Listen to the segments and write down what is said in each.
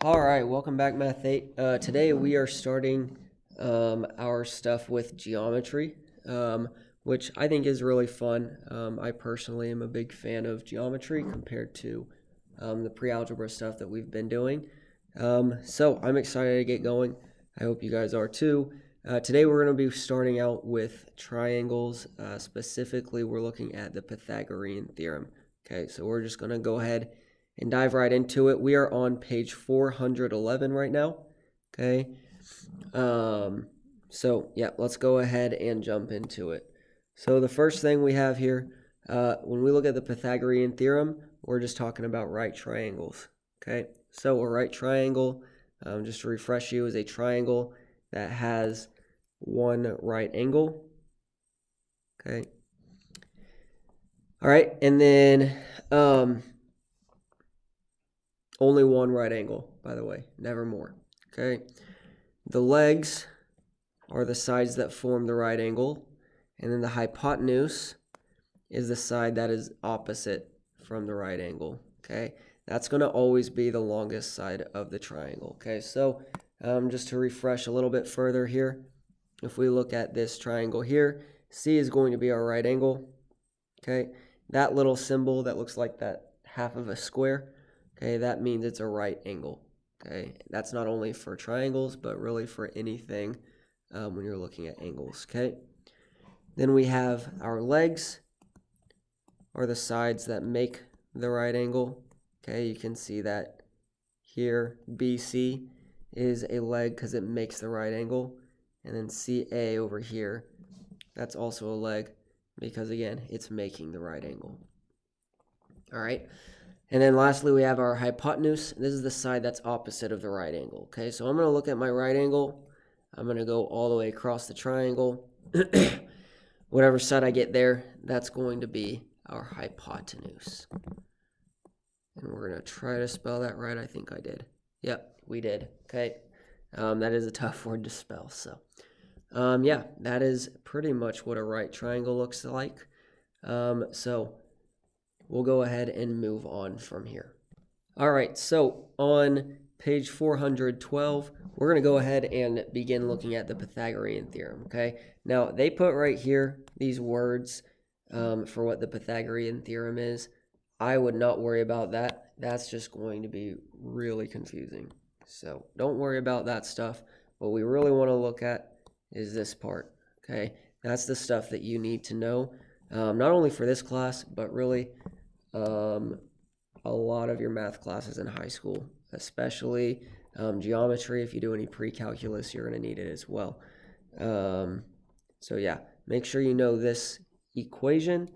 All right, welcome back, Math 8. Today we are starting our stuff with geometry, which I think is really fun. I personally am a big fan of geometry compared to the pre-algebra stuff that we've been doing. So I'm excited to get going. I hope you guys are too. Today we're going to be starting out with triangles. Specifically, we're looking at the Pythagorean Theorem. Okay, so we're just going to go ahead and dive right into it. We are on page 411 right now. Okay. So yeah, let's go ahead and jump into it. So the first thing we have here, when we look at the Pythagorean theorem, we're just talking about right triangles. Okay. So a right triangle, just to refresh you, is a triangle that has one right angle. Okay. All right. And then, only one right angle, by the way, never more. Okay. The legs are the sides that form the right angle, and then the hypotenuse is the side that is opposite from the right angle. Okay. That's going to always be the longest side of the triangle. Okay. So just to refresh a little bit further here, if we look at this triangle here, C is going to be our right angle. Okay. That little symbol that looks like that half of a square, okay, that means it's a right angle. Okay, that's not only for triangles, but really for anything when you're looking at angles. Okay, then we have our legs, or the sides that make the right angle. Okay, you can see that here BC is a leg because it makes the right angle, and then CA over here, that's also a leg because again, it's making the right angle. All right. And then lastly, we have our hypotenuse. This is the side that's opposite of the right angle. Okay, so I'm going to look at my right angle. I'm going to go all the way across the triangle. Whatever side I get there, that's going to be our hypotenuse. And we're going to try to spell that right. I think I did. Yep, we did. Okay, that is a tough word to spell. So, yeah, that is pretty much what a right triangle looks like. So we'll go ahead and move on from here. All right, so on page 412, we're going to go ahead and begin looking at the Pythagorean theorem, okay? Now, they put right here these words for what the Pythagorean theorem is. I would not worry about that. That's just going to be really confusing. So don't worry about that stuff. What we really want to look at is this part, okay? That's the stuff that you need to know, not only for this class, but really a lot of your math classes in high school, especially geometry. If you do any pre-calculus, you're going to need it as well. So yeah, make sure you know this equation.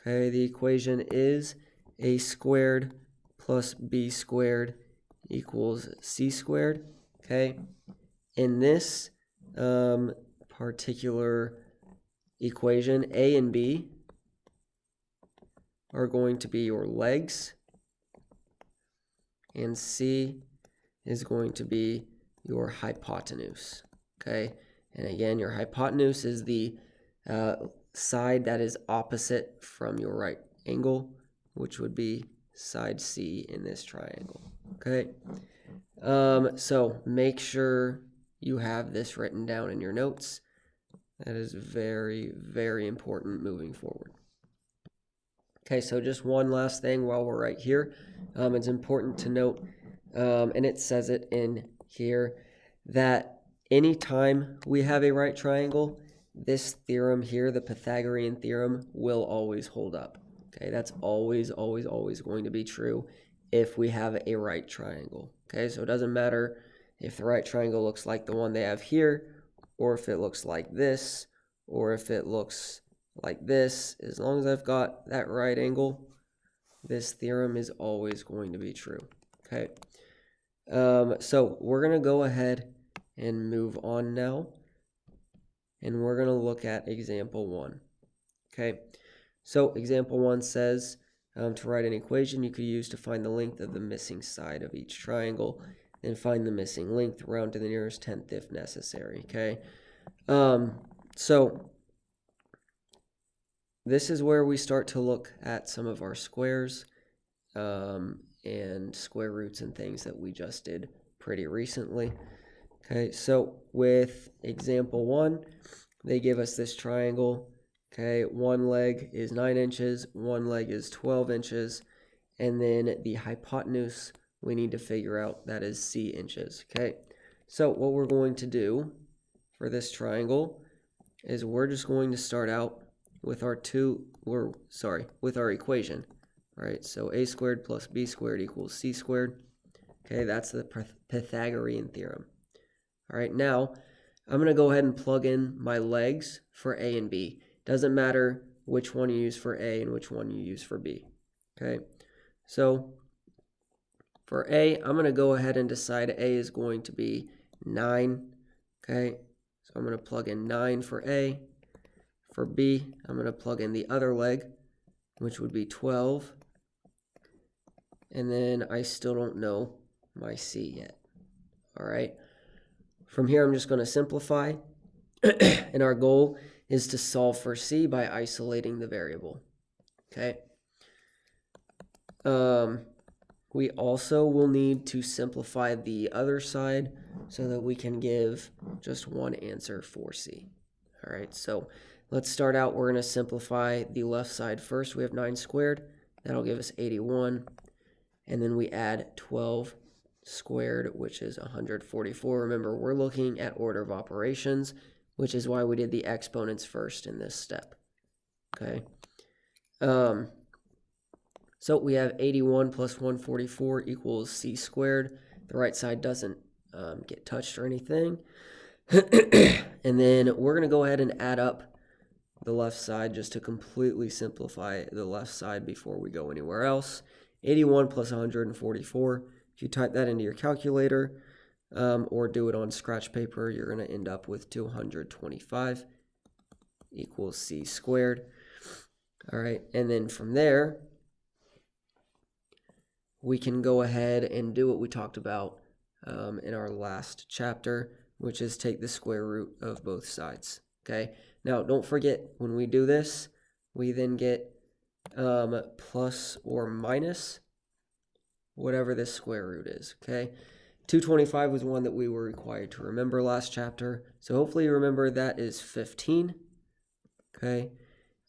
Okay, the equation is a squared plus b squared equals c squared. Okay, in this particular equation, a and b are going to be your legs, and C is going to be your hypotenuse. Okay, and again, your hypotenuse is the side that is opposite from your right angle, which would be side C in this triangle. Okay, so make sure you have this written down in your notes. That is very, very important moving forward. Okay, so just one last thing while we're right here. It's important to note, and it says it in here, that anytime we have a right triangle, this theorem here, the Pythagorean theorem, will always hold up. Okay, that's always, always, always going to be true if we have a right triangle. Okay, so it doesn't matter if the right triangle looks like the one they have here, or if it looks like this, or if it looks like this. As long as I've got that right angle, this theorem is always going to be true. Okay. So we're going to go ahead and move on now. And we're going to look at example 1. Okay. So example 1 says to write an equation you could use to find the length of the missing side of each triangle and find the missing length, round to the nearest tenth if necessary. Okay. So this is where we start to look at some of our squares and square roots and things that we just did pretty recently. Okay, so with example 1, they give us this triangle. Okay, one leg is 9 inches, one leg is 12 inches, and then the hypotenuse we need to figure out, that is c inches. Okay, so what we're going to do for this triangle is we're just going to start out with our with our equation. All right, so a squared plus b squared equals c squared. Okay, that's the Pythagorean theorem. All right, now I'm going to go ahead and plug in my legs for a and b. Doesn't matter which one you use for a and which one you use for b. Okay, so for a, I'm going to go ahead and decide a is going to be 9. Okay, so I'm going to plug in 9 for a. For b, I'm going to plug in the other leg, which would be 12. And then I still don't know my c yet. All right, from here I'm just going to simplify. And our goal is to solve for c by isolating the variable. Okay. We also will need to simplify the other side so that we can give just one answer for c. All right, so let's start out. We're going to simplify the left side first. We have 9 squared. That'll give us 81. And then we add 12 squared, which is 144. Remember, we're looking at order of operations, which is why we did the exponents first in this step. Okay. So we have 81 plus 144 equals c squared. The right side doesn't get touched or anything. And then we're going to go ahead and add up the left side just to completely simplify the left side before we go anywhere else. 81 plus 144. If you type that into your calculator or do it on scratch paper, you're going to end up with 225 equals c squared. All right, and then from there, we can go ahead and do what we talked about in our last chapter, which is take the square root of both sides. Okay, now don't forget, when we do this, we then get plus or minus whatever this square root is. Okay, 225 was one that we were required to remember last chapter, so hopefully you remember that is 15. Okay,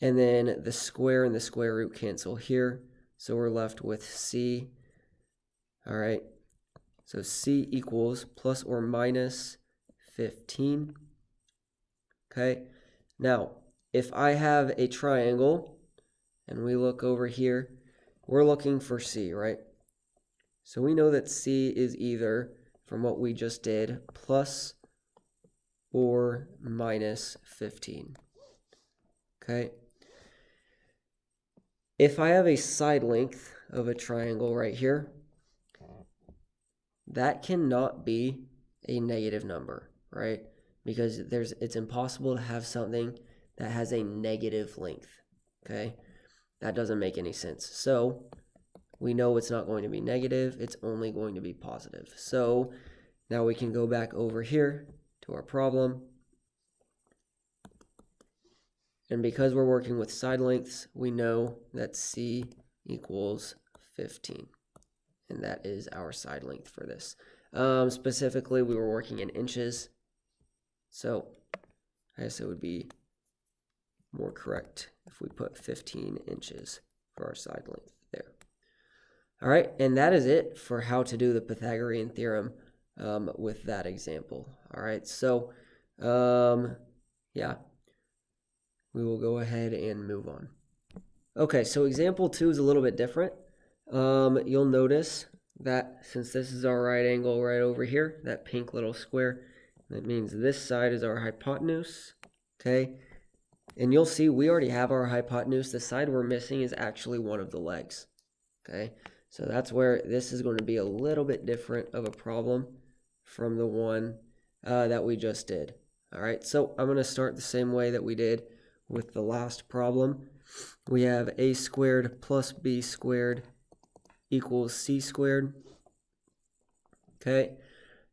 and then the square and the square root cancel here, so we're left with c. All right, so c equals plus or minus 15. Okay, now if I have a triangle and we look over here, we're looking for c, right? So we know that c is either, from what we just did, plus or minus 15. Okay, if I have a side length of a triangle right here, that cannot be a negative number, right? Because it's impossible to have something that has a negative length, okay? That doesn't make any sense. So we know it's not going to be negative, it's only going to be positive. So now we can go back over here to our problem. And because we're working with side lengths, we know that c equals 15. And that is our side length for this. Specifically, we were working in inches. So I guess it would be more correct if we put 15 inches for our side length there. All right, and that is it for how to do the Pythagorean theorem with that example. All right, so yeah, we will go ahead and move on. Okay, so example 2 is a little bit different. You'll notice that since this is our right angle right over here, that pink little square, that means this side is our hypotenuse, okay? And you'll see we already have our hypotenuse. The side we're missing is actually one of the legs, okay? So that's where this is going to be a little bit different of a problem from the one that we just did. All right, so I'm going to start the same way that we did with the last problem. We have a squared plus b squared equals c squared. Okay,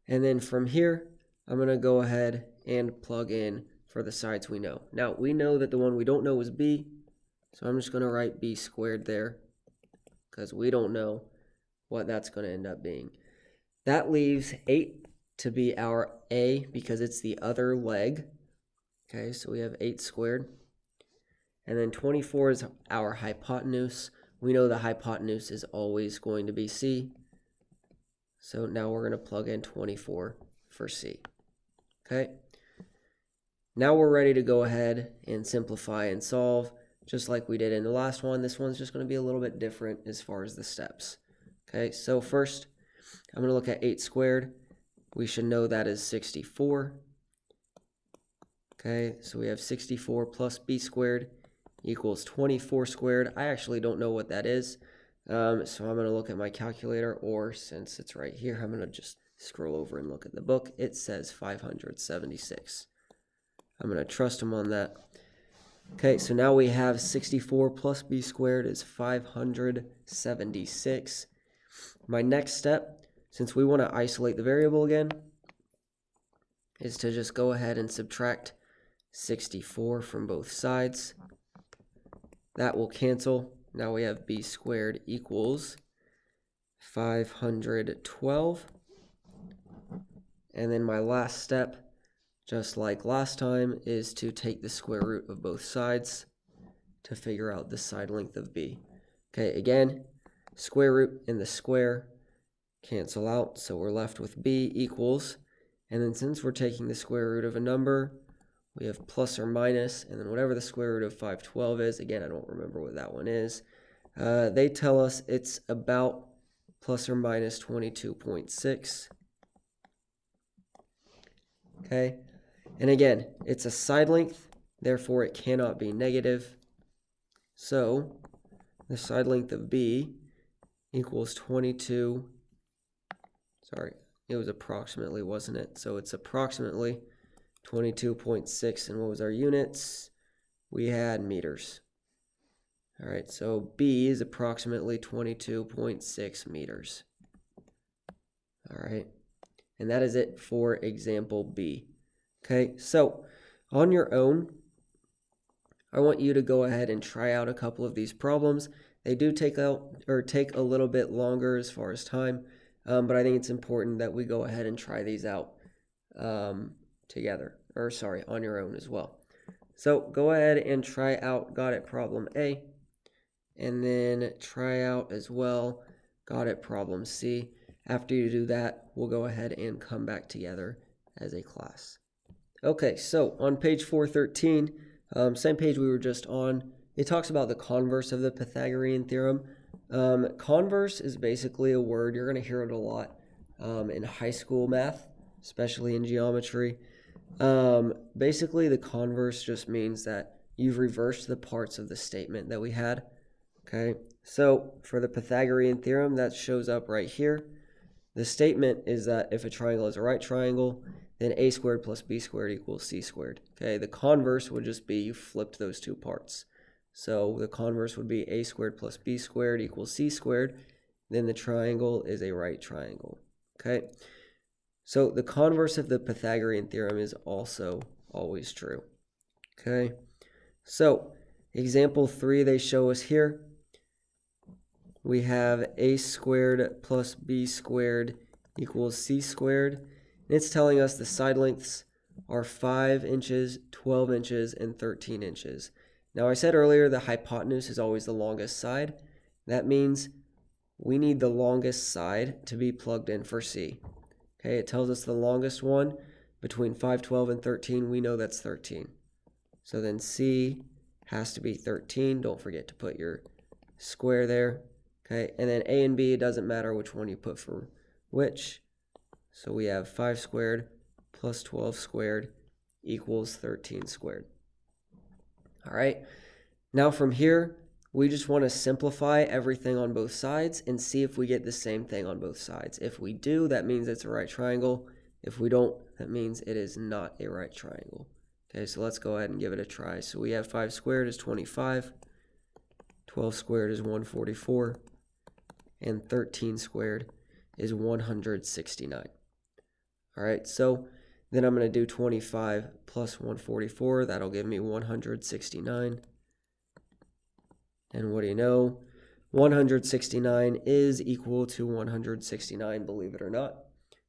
and then from here, I'm going to go ahead and plug in for the sides we know. Now, we know that the one we don't know is b, so I'm just going to write b squared there because we don't know what that's going to end up being. That leaves 8 to be our A because it's the other leg. Okay, so we have 8 squared. And then 24 is our hypotenuse. We know the hypotenuse is always going to be C. So now we're going to plug in 24 for C. Okay. Now we're ready to go ahead and simplify and solve just like we did in the last one. This one's just going to be a little bit different as far as the steps. Okay, so first I'm going to look at 8 squared. We should know that is 64. Okay, so we have 64 plus b squared equals 24 squared. I actually don't know what that is. So I'm going to look at my calculator, or since it's right here, I'm going to just scroll over and look at the book. It says 576. I'm going to trust them on that. Okay, so now we have 64 plus b squared is 576. My next step, since we want to isolate the variable again, is to just go ahead and subtract 64 from both sides. That will cancel. Now we have b squared equals 512. And then my last step, just like last time, is to take the square root of both sides to figure out the side length of b. Okay, again, square root and the square cancel out, so we're left with b equals, and then since we're taking the square root of a number, we have plus or minus, and then whatever the square root of 512 is, again, I don't remember what that one is, they tell us it's about plus or minus 22.6. Okay, and again, it's a side length, therefore it cannot be negative. So the side length of b equals 22. Sorry, it was approximately, wasn't it? So it's approximately 22.6. And what was our units? We had meters. All right, so b is approximately 22.6 meters. All right, and that is it for example B. Okay, so on your own, I want you to go ahead and try out a couple of these problems. They do take a little bit longer as far as time, but I think it's important that we go ahead and try these out together, or sorry, on your own as well. So go ahead and try out Got It Problem A, and then try out as well Got It Problem C. After you do that, we'll go ahead and come back together as a class. Okay, so on page 413, same page we were just on, it talks about the converse of the Pythagorean Theorem. Converse is basically a word, you're going to hear it a lot in high school math, especially in geometry. Basically, the converse just means that you've reversed the parts of the statement that we had. Okay, so for the Pythagorean Theorem, that shows up right here. The statement is that if a triangle is a right triangle, then a squared plus b squared equals c squared. Okay, the converse would just be you flipped those two parts. So the converse would be a squared plus b squared equals c squared. Then the triangle is a right triangle. Okay, so the converse of the Pythagorean theorem is also always true. Okay, so example 3 they show us here. We have a squared plus b squared equals c squared. And it's telling us the side lengths are 5 inches, 12 inches, and 13 inches. Now I said earlier the hypotenuse is always the longest side. That means we need the longest side to be plugged in for c. Okay, it tells us the longest one between 5, 12, and 13. We know that's 13. So then c has to be 13. Don't forget to put your square there. Okay, and then a and b, it doesn't matter which one you put for which. So we have 5 squared plus 12 squared equals 13 squared. All right, now from here, we just want to simplify everything on both sides and see if we get the same thing on both sides. If we do, that means it's a right triangle. If we don't, that means it is not a right triangle. Okay, so let's go ahead and give it a try. So we have 5 squared is 25, 12 squared is 144, and 13 squared is 169. All right, so then I'm going to do 25 plus 144. That'll give me 169. And what do you know? 169 is equal to 169, believe it or not.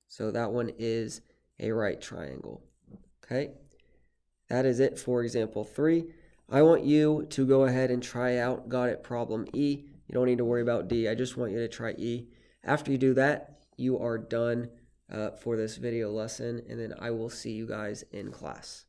So that one is a right triangle. Okay, that is it for example 3. I want you to go ahead and try out got it problem E. You don't need to worry about D. I just want you to try E. After you do that, you are done for this video lesson, and then I will see you guys in class.